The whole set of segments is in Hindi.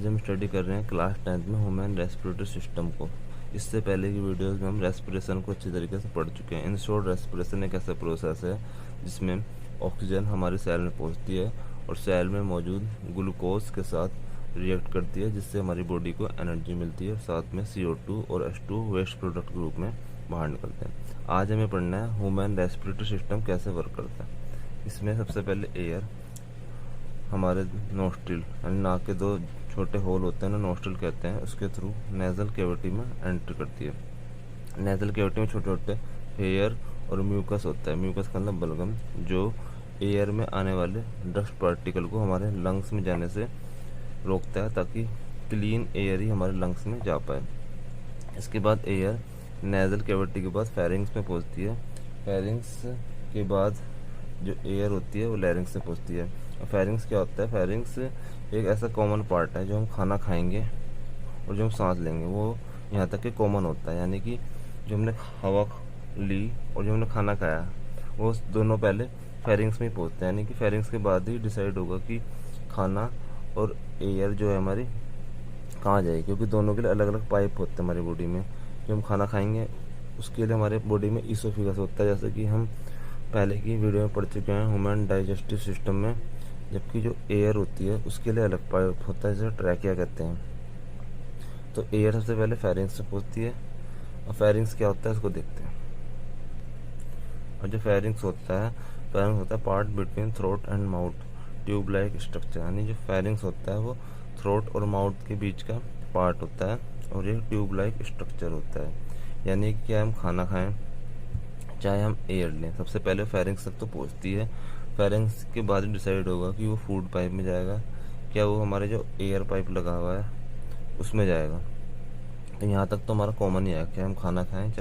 हम स्टडी कर रहे हैं क्लास 10th में ह्यूमन रेस्पिरेटरी सिस्टम को। इससे पहले की वीडियोस में हम रेस्पिरेशन को अच्छी तरीके से पढ़ चुके हैं। इन शॉर्ट, रेस्पिरेशन एक ऐसा प्रोसेस है जिसमें ऑक्सीजन हमारे सेल में पहुंचती है और सेल में मौजूद ग्लूकोज के साथ रिएक्ट करती है, जिससे हमारी बॉडी को एनर्जी मिलती है और साथ में CO2 और H2 वेस्ट प्रोडक्ट के रूप में बाहर निकलते हैं। आज हमें पढ़ना है ह्यूमन रेस्पिरेटरी सिस्टम कैसे वर्क करता है। इसमें सबसे पहले एयर हमारे नोस्ट्रिल यानी नाक के दो छोटे होल होते हैं ना, नोस्ट्रिल कहते हैं, उसके थ्रू नेजल कैविटी में एंटर करती है। नेजल कैविटी में छोटे छोटे हेयर और म्यूकस होता है। म्यूकस का मतलब बलगम, जो एयर में आने वाले डस्ट पार्टिकल को हमारे लंग्स में जाने से रोकता है, ताकि क्लीन एयर ही हमारे लंग्स में जा पाए। इसके बाद एयर नेजल कैविटी के बाद फेरिंग्स में पहुंचती है। फेरिंग्स के बाद जो एयर होती है वो लैरिंग्स में पहुंचती है। फेरिंग्स क्या होता है? फेरिंग्स एक ऐसा कॉमन पार्ट है जो हम खाना खाएंगे और जो हम सांस लेंगे वो यहाँ तक के कॉमन होता है। यानी कि जो हमने हवा ली और जो हमने खाना खाया वो दोनों पहले फेरिंग्स में ही पहुँचते हैं। यानी कि फेरिंग्स के बाद ही डिसाइड होगा कि खाना और एयर जो है हमारी कहाँ जाएगी, क्योंकि दोनों के लिए अलग अलग पाइप होते हैं हमारी बॉडी में। जो हम खाना खाएंगे उसके लिए हमारे बॉडी में ईसोफेगस होता है, जैसे कि हम पहले की वीडियो में पढ़ चुके हैं ह्यूमन डाइजेस्टिव सिस्टम में। जबकि जो एयर होती है उसके लिए अलग पाइप होता है, जिसे ट्रैकिया कहते हैं। तो एयर सबसे पहले फेरिंग्स में पहुंचती है और फेरिंग्स क्या होता है उसको देखते हैं। और जो फेरिंग्स होता है part between throat and mouth, tube like structure. यानी जो फेरिंग्स होता है वो थ्रोट और माउथ के बीच का पार्ट होता है और ये ट्यूब लाइक स्ट्रक्चर होता है। यानी कि क्या हम खाना खाएं चाहे हम एयर लें, सबसे पहले फेरिंग्स तक तो पहुंचती है। फेरिंग्स के बाद डिसाइड होगा कि वो फूड पाइप में जाएगा, क्या वो हमारे जो एयर पाइप लगा हुआ है उसमें जाएगा। तो यहाँ तक तो हमारा कॉमन ही है, चाहे हम खाना खाएं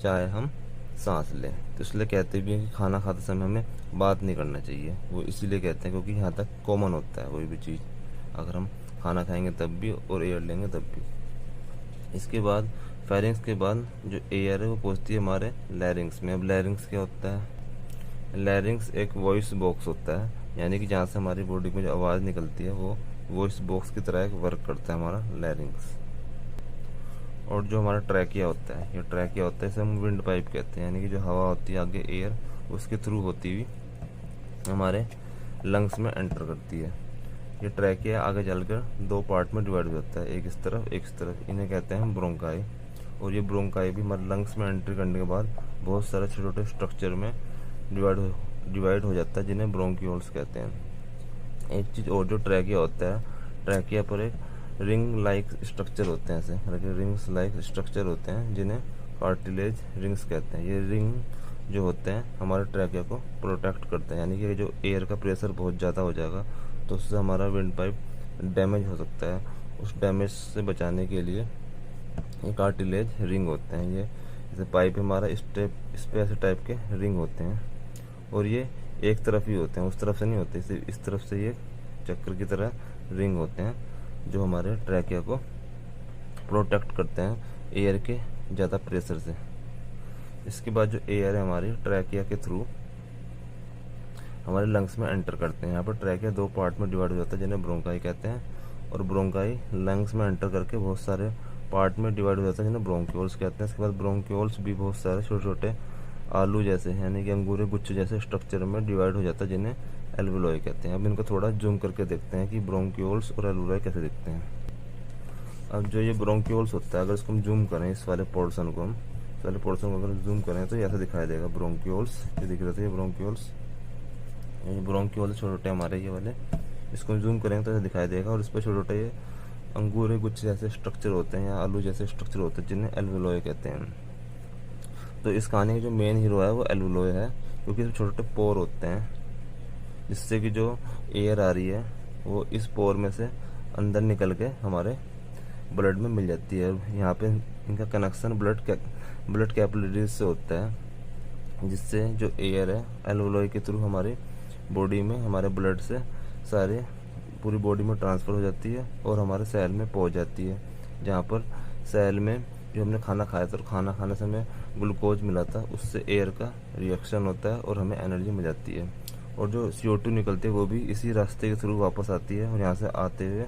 चाहे हम सांस लें। तो इसलिए कहते भी हैं कि खाना खाते समय हमें बात नहीं करना चाहिए। वो इसीलिए कहते हैं क्योंकि यहाँ तक कॉमन होता है कोई भी चीज़, अगर हम खाना खाएंगे तब भी और एयर लेंगे तब भी। इसके बाद फेरिंग्स के बाद जो एयर है वो पहुँचती है हमारे लैरिंग्स में। अब लैरिंग्स क्या होता है? लैरिंग्स एक वॉइस बॉक्स होता है, यानी कि जहाँ से हमारी बॉडी में जो आवाज़ निकलती है वो वॉइस बॉक्स की तरह एक वर्क करता है हमारा लैरिंग्स। और जो हमारा ट्रैकिया होता है, ये ट्रैकिया होता है, इसे हम विंड पाइप कहते हैं। यानी कि जो हवा होती है आगे एयर उसके थ्रू होती हुई हमारे लंग्स में एंटर करती है। ये ट्रैकिया आगे चलकर दो पार्ट में डिवाइड हो जाता है, एक इस तरफ एक इस तरफ। इन्हें कहते हैं ब्रोंकाई। और ये ब्रोंकाई भी हमारे लंग्स में एंट्री करने के बाद बहुत सारे छोटे छोटे स्ट्रक्चर में डिवाइड हो जाता है, जिन्हें ब्रोंक्यूल्स कहते हैं। एक चीज़ और, जो ट्रैकिया होता है, ट्रैकिया पर एक रिंग लाइक स्ट्रक्चर होते हैं, ऐसे रिंग्स लाइक स्ट्रक्चर होते हैं, जिन्हें कार्टिलेज रिंग्स कहते हैं। ये रिंग जो होते हैं हमारे ट्रैकिया को प्रोटेक्ट करते हैं। यानी कि जो एयर का प्रेशर बहुत ज़्यादा हो जाएगा तो उससे हमारा विंड पाइप डैमेज हो सकता है। उस डैमेज से बचाने के लिए ये कार्टिलेज रिंग होते हैं। ये जैसे पाइप हमारा इस पे ऐसे टाइप के रिंग होते हैं और ये एक तरफ ही होते हैं, उस तरफ से नहीं होते। इस तरफ से ये चक्र की तरह रिंग होते हैं जो हमारे ट्रैकिया को प्रोटेक्ट करते हैं एयर के ज़्यादा प्रेशर से। इसके बाद जो एयर है हमारी ट्रैकिया के थ्रू हमारे लंग्स में एंटर करते हैं। यहाँ पर ट्रैकिया दो पार्ट में डिवाइड हो जाता है, जिन्हें ब्रोंकाई कहते हैं। और ब्रोंकाई लंग्स में एंटर करके बहुत सारे पार्ट में डिवाइड हो जाता है, जिन्हें ब्रोंक्यूल्स कहते हैं। इसके बाद ब्रोंक्यूल्स भी बहुत सारे छोटे छोटे आलू जैसे, यानी कि अंगूरे गुच्छे जैसे स्ट्रक्चर में डिवाइड हो जाता है, जिन्हें एल्वुलाई कहते हैं। अब इनको थोड़ा जूम करके देखते हैं कि ब्रोंक्यूल्स और एल्वुलाई कैसे दिखते हैं। अब जो ये ब्रोंक्यूल्स होता है, अगर इसको हम जूम करें, इस वाले पोर्शन को अगर जूम करें तो ऐसा दिखाई देगा ब्रोंक्यूल्स। ये दिख रहे थे ये ब्रोंक्यूल्स, ये ब्रोंक्यूल्स छोटे छोटे हमारे ये वाले। इसको जूम करेंगे तो ऐसा दिखाई देगा। और इस पर छोटे छोटे ये अंगूरे गुच्छे जैसे स्ट्रक्चर होते हैं या आलू जैसे स्ट्रक्चर होते हैं, जिन्हें एल्वुलाई कहते हैं। तो इस कहानी का जो मेन हीरो है वो एल्वुलाई है, क्योंकि इसमें छोटे छोटे पोर होते हैं, जिससे कि जो एयर आ रही है वो इस पोर में से अंदर निकल के हमारे ब्लड में मिल जाती है। यहाँ पे इनका कनेक्शन ब्लड कैपिलरीज से होता है, जिससे जो एयर है एल्वुलाई के थ्रू हमारी बॉडी में हमारे ब्लड से सारे पूरी बॉडी में ट्रांसफ़र हो जाती है और हमारे सेल में पहुंच जाती है। जहाँ पर सेल में जो हमने खाना खाया था और खाना खाने से हमें ग्लूकोज मिला था, उससे एयर का रिएक्शन होता है और हमें एनर्जी मिल जाती है। और जो CO2 निकलती है वो भी इसी रास्ते के थ्रू वापस आती है और यहाँ से आते हुए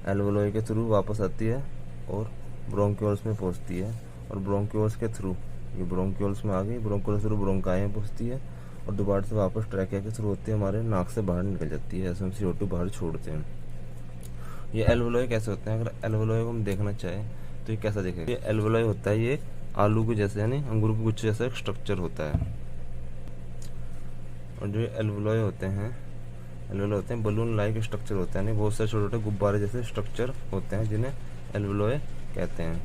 एल्वोलाई के थ्रू वापस आती है और ब्रोंक्यूल्स में पहुंचती है, और ब्रोंक्यूल्स के थ्रू ये ब्रोंक्यूल्स में आ गई, ब्रोंक्यूल्स थ्रू ब्रोंकाई में पहुंचती है और दोबारा से वापस ट्रैकिया के थ्रू होती है हमारे नाक से बाहर निकल जाती है। ऐसे हम CO2 बाहर छोड़ते हैं। ये एल्वोलाई कैसे होते हैं? अगर एल्वोलाई को हम देखना चाहें तो ये कैसा दिखेगा? ये एल्वोलाई होता है, ये आलू के जैसे यानी अंगूर के गुच्छे जैसा एक स्ट्रक्चर होता है। और जो एल्वोलाई होते हैं बलून लाइक स्ट्रक्चर होते हैं, यानी बहुत सारे छोटे छोटे गुब्बारे जैसे स्ट्रक्चर होते हैं जिन्हें एल्वोलाई कहते हैं।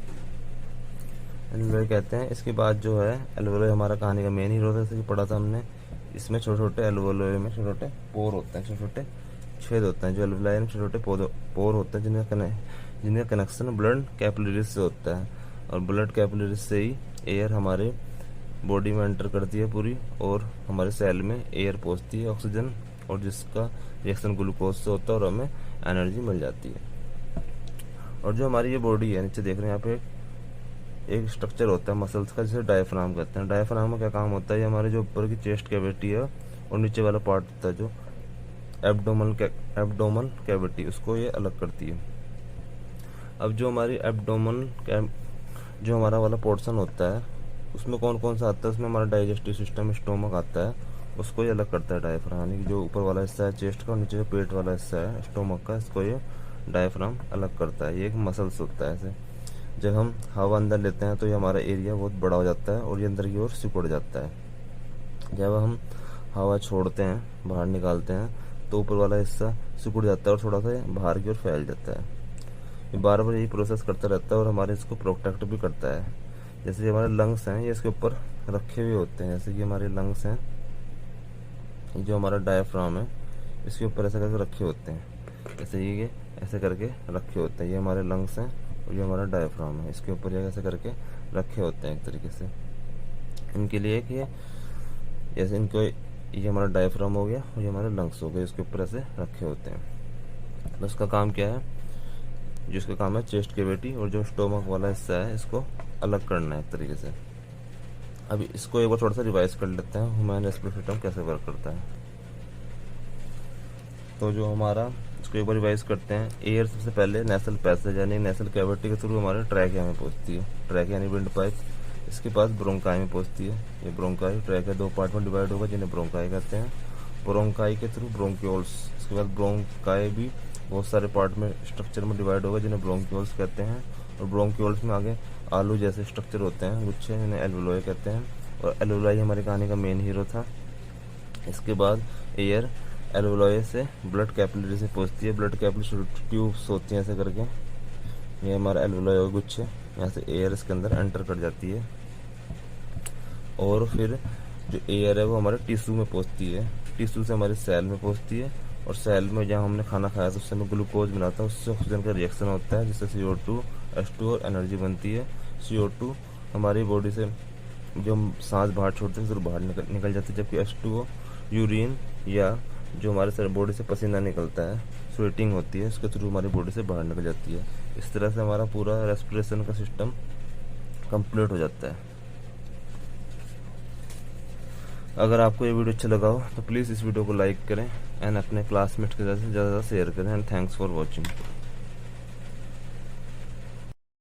इसके बाद जो है एल्वोलाई हमारा कहानी का मेन हीरो था, जैसे कि पढ़ा था हमने। इसमें छोटे छोटे एल्वोलाई में छोटे छोटे पोर होते हैं, छोटे छोटे छेद होते हैं। जो एल्वोलाई में छोटे छोटे पोर होते हैं जिनका कनेक्शन ब्लड कैपिलरीज से होता है, और ब्लड कैपिलरीज से ही एयर हमारे बॉडी में एंटर करती है पूरी, और हमारे सेल में एयर पहुंचती है ऑक्सीजन, और जिसका रिएक्शन ग्लूकोज से होता है और हमें एनर्जी मिल जाती है। और जो हमारी ये बॉडी है, नीचे देख रहे हैं यहाँ पे एक स्ट्रक्चर होता है मसल्स का, जिसे डायफ्राम कहते हैं। डायफ्राम में क्या काम होता है? ये हमारे जो ऊपर की चेस्ट कैविटी है और नीचे वाला पार्ट होता है जो एब्डोमल कैविटी, उसको ये अलग करती है। अब जो हमारी जो हमारा वाला पोर्शन होता है उसमें कौन कौन सा आता है? उसमें हमारा डाइजेस्टिव सिस्टम, स्टोमक आता है, उसको ये अलग करता है डायफ्राम। यानी जो ऊपर वाला हिस्सा है चेस्ट का और नीचे जो पेट वाला हिस्सा है स्टोमक का, इसको ये डायफ्राम अलग करता है। ये एक मसल्स होता है। ऐसे जब हम हवा अंदर लेते हैं तो ये हमारा एरिया बहुत बड़ा हो जाता है और ये अंदर की ओर सिकुड़ जाता है। जब हम हवा छोड़ते हैं, बाहर निकालते हैं, तो ऊपर वाला हिस्सा सिकुड़ जाता है और थोड़ा सा बाहर की ओर फैल जाता है। ये बार बार यही प्रोसेस करता रहता है और हमारे इसको प्रोटेक्ट भी करता है। जैसे हमारे लंग्स हैं, ये इसके ऊपर रखे हुए होते हैं। जैसे कि हमारे लंग्स हैं, जो हमारा डायफ्राम है इसके ऊपर ऐसे करके रखे होते हैं। जैसे ये ऐसे करके रखे होते हैं, ये हमारे लंग्स हैं और ये हमारा डायफ्राम है, इसके ऊपर ये ऐसे करके रखे होते हैं एक तरीके से। इनके लिए कि जैसे इनको ये हमारा डायफ्राम हो गया और ये हमारे लंग्स हो गए, इसके ऊपर ऐसे रखे होते हैं। तो इसका काम क्या है? जिसका काम है चेस्ट कैविटी और जो स्टोमक वाला हिस्सा है इसको अलग करना है एक तरीके से। अभी इसको एक बार थोड़ा सा रिवाइज कर लेते हैं, ह्यूमन रेस्पिरेटरी सिस्टम कैसे वर्क करता है। तो जो हमारा इसको एक बार रिवाइज करते हैं। एयर सबसे पहले नेसल पैसेज यानी नेसल कैविटी के थ्रू हमारे ट्रैकिया में पहुंचती है। ट्रैकिया यानी विंड पाइप, इसके पास ब्रोंकाई में पहुंचती है। ये ब्रोंकाई ट्रैकिया दो पार्ट में डिवाइड होगा जिन्हें ब्रोंकाई कहते हैं। ब्रोंकाई के थ्रू ब्रोंक्यूल्स, इसके बाद ब्रोंकाई भी बहुत सारे पार्ट में स्ट्रक्चर में डिवाइड होगा जिन्हें ब्रोंक्यूल्स कहते हैं। और ब्रोंक्यूल्स में आगे आलू जैसे स्ट्रक्चर होते हैं गुच्छे, जिन्हें एल्वोलाई कहते हैं। और एल्वोलाई हमारी कहानी का मेन हीरो था। इसके बाद एयर एल्वोलाई से ब्लड कैपिलरी से पहुंचती है। ब्लड कैपिलरी ट्यूब्स होती हैं ऐसे करके, ये हमारा एल्वोलाई गुच्छे, यहाँ से एयर इसके अंदर एंटर कर जाती है। और फिर जो एयर है वो हमारे टिश्यू में पहुंचती है। टिश्यू से हमारे सेल में पहुंचती है, और सेल में जहाँ हमने खाना खाया था उससे हमें ग्लूकोज मिला था, उससे ऑक्सीजन का रिएक्शन होता है जिससे CO2 H2 और एनर्जी बनती है। CO2 हमारी बॉडी से जो हम सांस बाहर छोड़ते हैं फिर बाहर निकल जाती है, जबकि H2O यूरिन या जो हमारे बॉडी से पसीना निकलता है, स्वेटिंग होती है, उसके थ्रू हमारी बॉडी से बाहर निकल जाती है। इस तरह से हमारा पूरा रेस्पिरेशन का सिस्टम कंप्लीट हो जाता है। अगर आपको ये वीडियो अच्छा लगा हो तो प्लीज़ इस वीडियो को लाइक करें एंड अपने क्लासमेट्स के साथ ज़्यादा शेयर करें। And thanks for watching.